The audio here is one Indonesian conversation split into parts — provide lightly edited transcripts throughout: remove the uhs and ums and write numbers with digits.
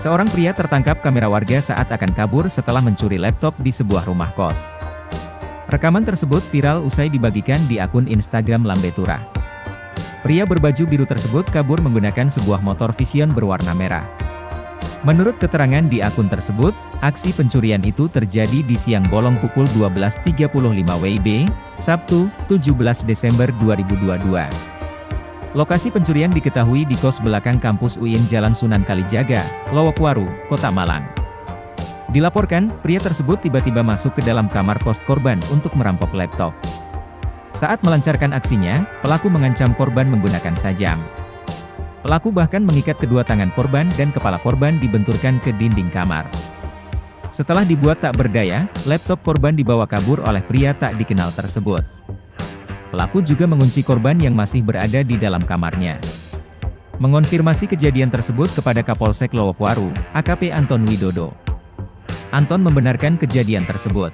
Seorang pria tertangkap kamera warga saat akan kabur setelah mencuri laptop di sebuah rumah kos. Rekaman tersebut viral usai dibagikan di akun Instagram Lambetura. Pria berbaju biru tersebut kabur menggunakan sebuah motor Vision berwarna merah. Menurut keterangan di akun tersebut, aksi pencurian itu terjadi di siang bolong pukul 12.35 WIB, Sabtu, 17 Desember 2022. Lokasi pencurian diketahui di kos belakang kampus UIN Jalan Sunan Kalijaga, Lowokwaru, Kota Malang. Dilaporkan, pria tersebut tiba-tiba masuk ke dalam kamar kos korban untuk merampok laptop. Saat melancarkan aksinya, pelaku mengancam korban menggunakan sajam. Pelaku bahkan mengikat kedua tangan korban dan kepala korban dibenturkan ke dinding kamar. Setelah dibuat tak berdaya, laptop korban dibawa kabur oleh pria tak dikenal tersebut. Pelaku juga mengunci korban yang masih berada di dalam kamarnya. Mengonfirmasi kejadian tersebut kepada Kapolsek Lowokwaru, AKP Anton Widodo. Anton membenarkan kejadian tersebut.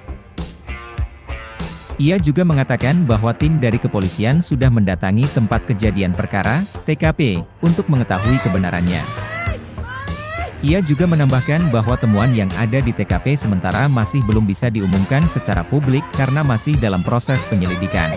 Ia juga mengatakan bahwa tim dari kepolisian sudah mendatangi tempat kejadian perkara, TKP, untuk mengetahui kebenarannya. Ia juga menambahkan bahwa temuan yang ada di TKP sementara masih belum bisa diumumkan secara publik karena masih dalam proses penyelidikan.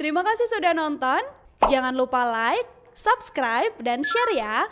Terima kasih sudah nonton, jangan lupa like, subscribe, dan share ya!